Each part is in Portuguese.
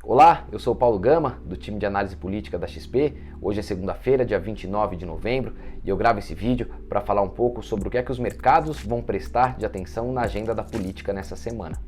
Olá, eu sou o Paulo Gama, do time de análise política da XP. Hoje é segunda-feira, dia 29 de novembro, e eu gravo esse vídeo para falar um pouco sobre o que é que os mercados vão prestar de atenção na agenda da política nessa semana.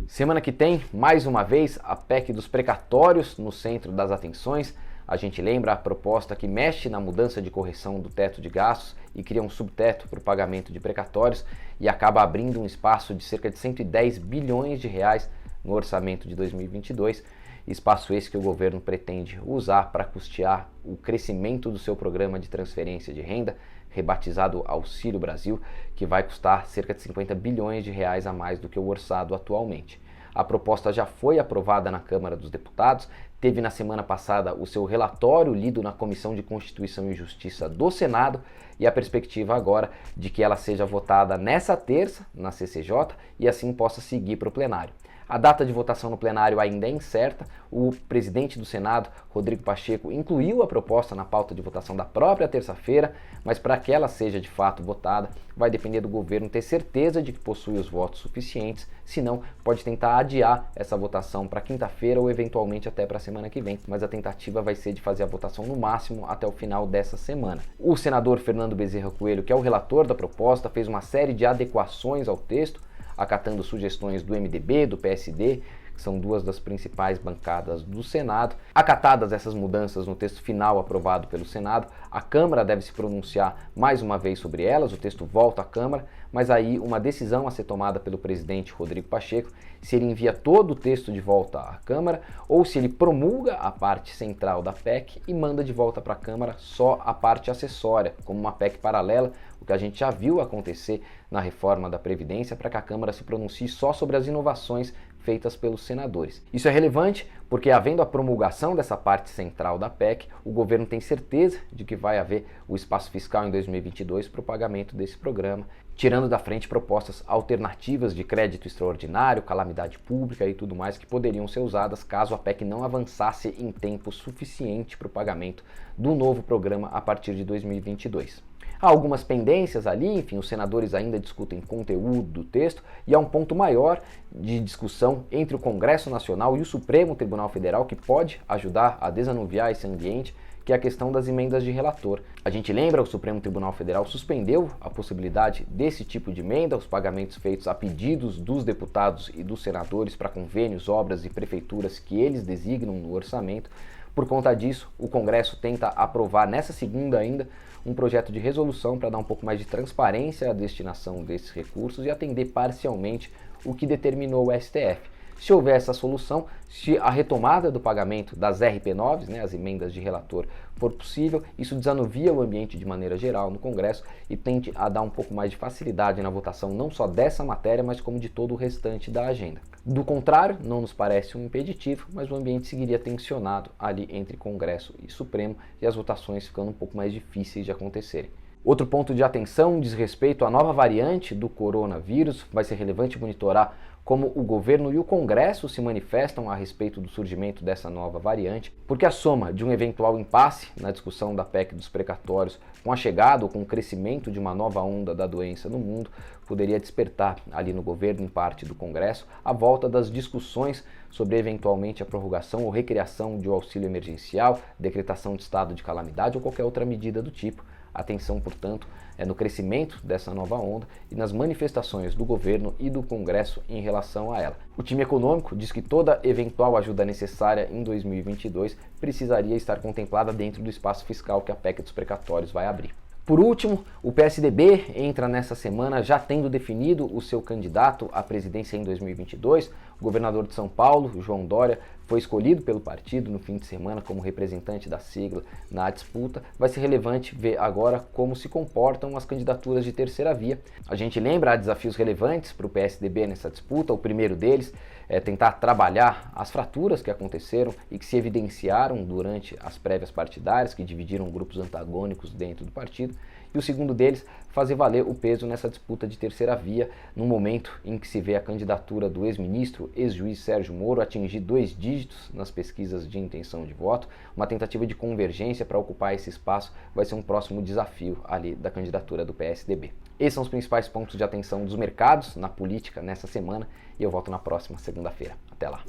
Semana que tem, mais uma vez, a PEC dos precatórios no centro das atenções. A gente lembra a proposta que mexe na mudança de correção do teto de gastos e cria um subteto para o pagamento de precatórios e acaba abrindo um espaço de cerca de 110 bilhões de reais no orçamento de 2022, espaço esse que o governo pretende usar para custear o crescimento do seu programa de transferência de renda, rebatizado Auxílio Brasil, que vai custar cerca de 50 bilhões de reais a mais do que o orçado atualmente. A proposta já foi aprovada na Câmara dos Deputados, teve na semana passada o seu relatório lido na Comissão de Constituição e Justiça do Senado e a perspectiva agora de que ela seja votada nessa terça na CCJ e assim possa seguir para o plenário. A data de votação no plenário ainda é incerta. O presidente do Senado, Rodrigo Pacheco, incluiu a proposta na pauta de votação da própria terça-feira, mas para que ela seja de fato votada, vai depender do governo ter certeza de que possui os votos suficientes, senão pode tentar adiar essa votação para quinta-feira ou eventualmente até para a semana que vem, mas a tentativa vai ser de fazer a votação no máximo até o final dessa semana. O senador Fernando Bezerra Coelho, que é o relator da proposta, fez uma série de adequações ao texto, acatando sugestões do MDB, do PSD, que são duas das principais bancadas do Senado. Acatadas essas mudanças no texto final aprovado pelo Senado, a Câmara deve se pronunciar mais uma vez sobre elas, o texto volta à Câmara, mas aí uma decisão a ser tomada pelo presidente Rodrigo Pacheco, se ele envia todo o texto de volta à Câmara ou se ele promulga a parte central da PEC e manda de volta para a Câmara só a parte acessória, como uma PEC paralela, o que a gente já viu acontecer na reforma da Previdência, para que a Câmara se pronuncie só sobre as inovações feitas pelos senadores. Isso é relevante porque, havendo a promulgação dessa parte central da PEC, o governo tem certeza de que vai haver o espaço fiscal em 2022 para o pagamento desse programa, tirando da frente propostas alternativas de crédito extraordinário, calamidade pública e tudo mais que poderiam ser usadas caso a PEC não avançasse em tempo suficiente para o pagamento do novo programa a partir de 2022. Há algumas pendências ali, enfim, os senadores ainda discutem conteúdo do texto e há um ponto maior de discussão entre o Congresso Nacional e o Supremo Tribunal Federal que pode ajudar a desanuviar esse ambiente, que é a questão das emendas de relator. A gente lembra, o Supremo Tribunal Federal suspendeu a possibilidade desse tipo de emenda, os pagamentos feitos a pedidos dos deputados e dos senadores para convênios, obras e prefeituras que eles designam no orçamento. Por conta disso, o Congresso tenta aprovar nessa segunda ainda um projeto de resolução para dar um pouco mais de transparência à destinação desses recursos e atender parcialmente o que determinou o STF. Se houver essa solução, se a retomada do pagamento das RP9s, as emendas de relator, for possível, isso desanuvia o ambiente de maneira geral no Congresso e tende a dar um pouco mais de facilidade na votação não só dessa matéria, mas como de todo o restante da agenda. Do contrário, não nos parece um impeditivo, mas o ambiente seguiria tensionado ali entre Congresso e Supremo e as votações ficando um pouco mais difíceis de acontecerem. Outro ponto de atenção diz respeito à nova variante do coronavírus. Vai ser relevante monitorar como o governo e o Congresso se manifestam a respeito do surgimento dessa nova variante, porque a soma de um eventual impasse na discussão da PEC dos precatórios com a chegada ou com o crescimento de uma nova onda da doença no mundo poderia despertar ali no governo, em parte do Congresso, a volta das discussões sobre eventualmente a prorrogação ou recriação de um auxílio emergencial, decretação de estado de calamidade ou qualquer outra medida do tipo. Atenção, portanto, no crescimento dessa nova onda e nas manifestações do governo e do Congresso em relação a ela. O time econômico diz que toda eventual ajuda necessária em 2022 precisaria estar contemplada dentro do espaço fiscal que a PEC dos precatórios vai abrir. Por último, o PSDB entra nessa semana já tendo definido o seu candidato à presidência em 2022. O governador de São Paulo, João Dória, foi escolhido pelo partido no fim de semana como representante da sigla na disputa. Vai ser relevante ver agora como se comportam as candidaturas de terceira via. A gente lembra, há desafios relevantes para o PSDB nessa disputa. O primeiro deles é tentar trabalhar as fraturas que aconteceram e que se evidenciaram durante as prévias partidárias, que dividiram grupos antagônicos dentro do partido. E o segundo deles, fazer valer o peso nessa disputa de terceira via, no momento em que se vê a candidatura do ex-ministro, ex-juiz Sérgio Moro atingir 2 dígitos nas pesquisas de intenção de voto. Uma tentativa de convergência para ocupar esse espaço vai ser um próximo desafio ali da candidatura do PSDB. Esses são os principais pontos de atenção dos mercados na política nessa semana e eu volto na próxima segunda-feira. Até lá!